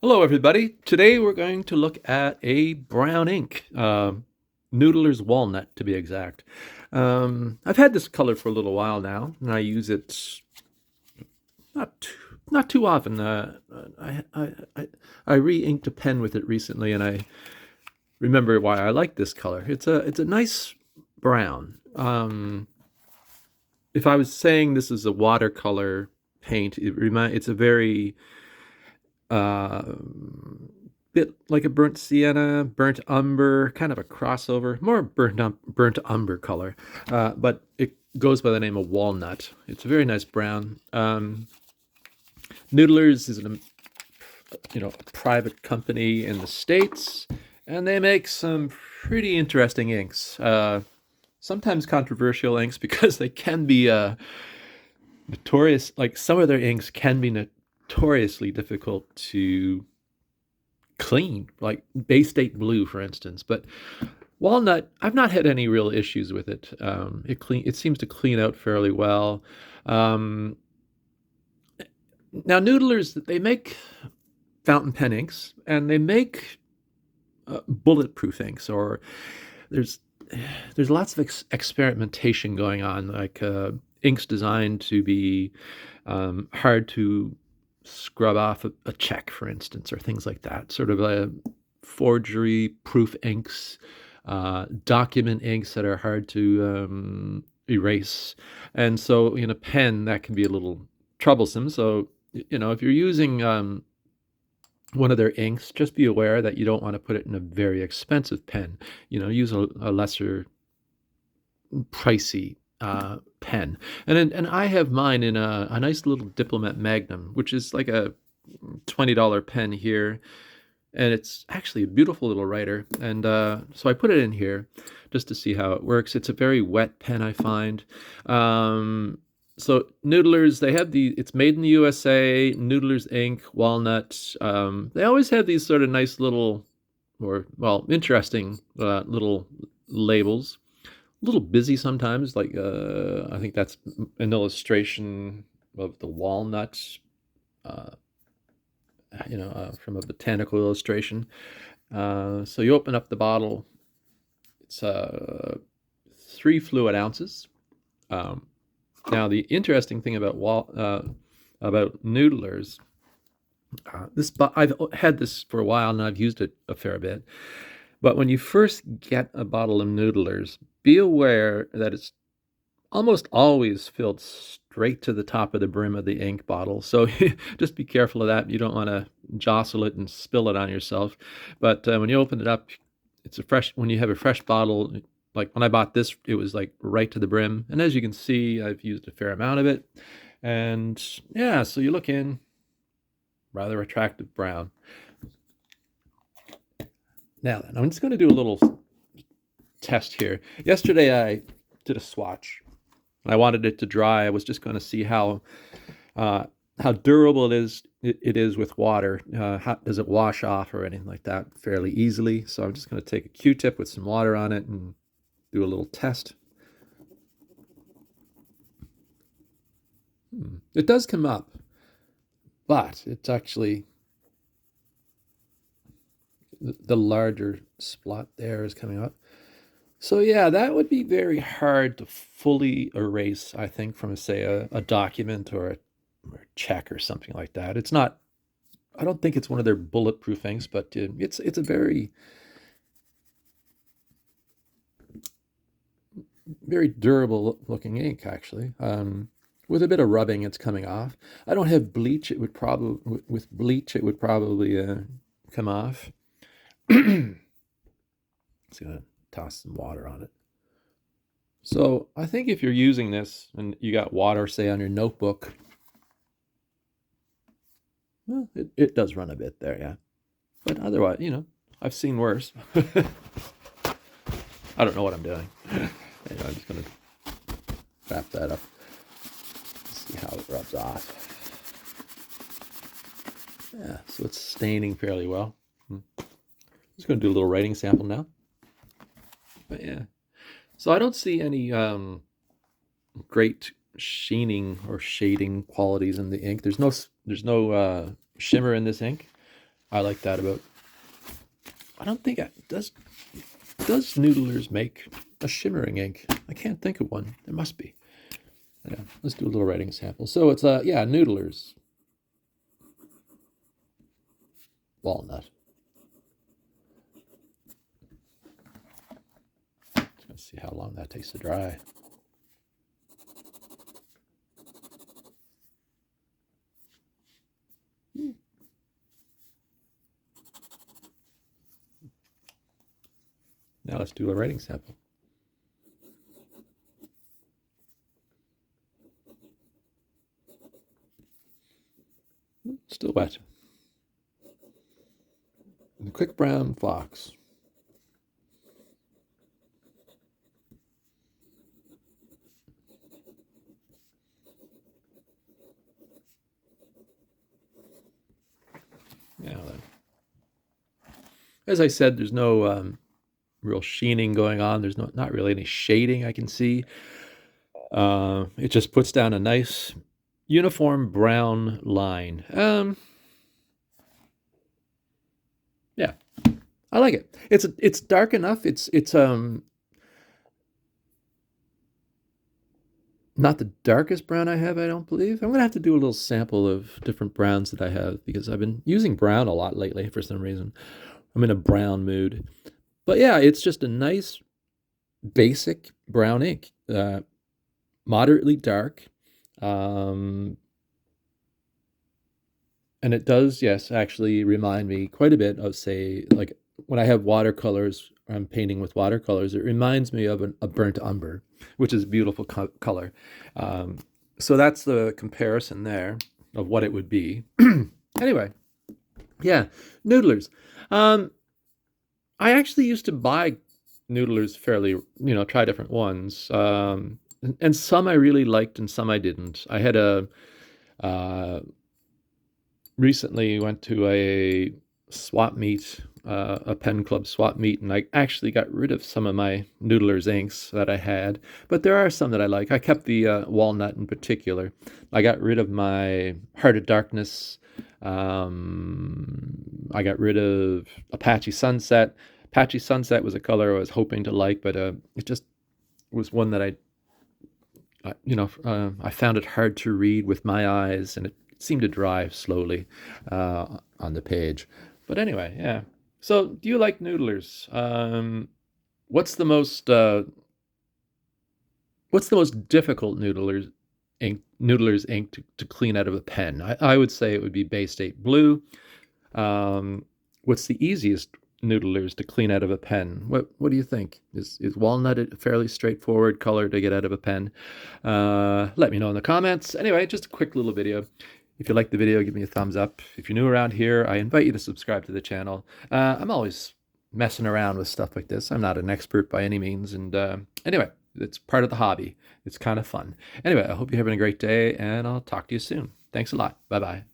Hello, everybody. Today we're going to look at a brown ink, Noodler's Walnut to be exact. I've had this color for a little while now, and I use it not too often. I re-inked a pen with it recently, and I remember why I like this color. It's a nice brown. If I was saying this is a watercolor paint, it's a very uh, bit like a burnt sienna, burnt umber, kind of a crossover, more burnt umber color, but it goes by the name of walnut. It's a very nice brown. Noodlers is a private company in the States, and they make some pretty interesting inks. Sometimes controversial inks because they can be notorious. Like some of their inks can be notoriously difficult to clean, like Bay State Blue, for instance. But Walnut, I've not had any real issues with it. It seems to clean out fairly well. Um, Now, Noodlers, they make fountain pen inks, and they make bulletproof inks. Or there's there's lots of experimentation going on, like inks designed to be hard to scrub off a check, for instance, or things like that. Sort of a forgery proof inks, document inks that are hard to erase. And so in a pen, that can be a little troublesome. So, if you're using one of their inks, just be aware that you don't want to put it in a very expensive pen. Use a lesser pricey pen. And I have mine in a nice little Diplomat Magnum, which is like a $20 pen here. And it's actually a beautiful little writer. And so I put it in here just to see how it works. It's a very wet pen, I find. So Noodlers, it's made in the USA, Noodlers ink, Walnut. They always have these sort of nice little, or, well, interesting little labels. A little busy sometimes, like I think that's an illustration of the walnut, uh, from a botanical illustration. So you open up the bottle. It's 3 fluid ounces. Now the interesting thing about Noodlers, I've had this for a while and I've used it a fair bit. But when you first get a bottle of Noodlers, be aware that it's almost always filled straight to the top of the brim of the ink bottle. So just be careful of that. You don't want to jostle it and spill it on yourself. But when you open it up, when you have a fresh bottle, like when I bought this, it was like right to the brim. And as you can see, I've used a fair amount of it. And yeah, so you look in, rather attractive brown. Now then, I'm just going to do a little test here. Yesterday I did a swatch. I wanted it to dry. I was just going to see how durable it is with water. How does it wash off or anything like that fairly easily? So I'm just going to take a Q-tip with some water on it and do a little test. It does come up, but it's actually the larger spot there is coming up. So yeah, that would be very hard to fully erase, I think, from, say, a document or a check or something like that. It's not. I don't think it's one of their bulletproof inks, but it's a very very durable looking ink, actually. With a bit of rubbing, it's coming off. I don't have bleach. It would probably with bleach it would probably come off. Just gonna toss some water on it. So I think if you're using this and you got water, say, on your notebook, well, it does run a bit there, yeah. But otherwise, I've seen worse. I don't know what I'm doing. Anyway, I'm just going to wrap that up. See how it rubs off. Yeah, so it's staining fairly well. I'm just going to do a little writing sample now. But yeah. So I don't see any great sheening or shading qualities in the ink. There's no shimmer in this ink. I like that about. I don't think does Noodlers make a shimmering ink? I can't think of one. There must be. Yeah, let's do a little writing sample. So it's yeah, Noodlers Walnut. Let's see how long that takes to dry. Now let's do a writing sample. Still wet. And the quick brown fox. Now then, as I said, there's no real sheening going on. There's not really any shading I can see. It just puts down a nice uniform brown line. Yeah, I like it. It's dark enough. It's not the darkest brown I have, I don't believe. I'm gonna have to do a little sample of different browns that I have because I've been using brown a lot lately for some reason. I'm in a brown mood. But yeah, it's just a nice basic brown ink. Moderately dark. Um, and it does, yes, actually remind me quite a bit of, say, like when I have watercolors, I'm painting with watercolors, it reminds me of a burnt umber, which is a beautiful color. Um, so that's the comparison there of what it would be. Anyway, yeah, Noodlers. Um, I actually used to buy Noodlers fairly, try different ones. And some I really liked and some I didn't. I had uh, recently went to a swap meet, a pen club swap meet, and I actually got rid of some of my Noodler's inks that I had. But there are some that I like. I kept the Walnut in particular. I got rid of my Heart of Darkness. I got rid of Apache Sunset. Apache Sunset was a color I was hoping to like, but it just was one that I found it hard to read with my eyes, and it seemed to dry slowly on the page. But anyway, yeah. So, do you like Noodlers? What's the most what's the most difficult Noodlers ink to clean out of a pen? I would say it would be Bay State Blue. What's the easiest Noodlers to clean out of a pen? What do you think? Is Walnut a fairly straightforward color to get out of a pen? Let me know in the comments. Anyway, just a quick little video. If you like the video, give me a thumbs up. If you're new around here, I invite you to subscribe to the channel. I'm always messing around with stuff like this. I'm not an expert by any means. And anyway, it's part of the hobby. It's kind of fun. Anyway, I hope you're having a great day, and I'll talk to you soon. Thanks a lot. Bye-bye.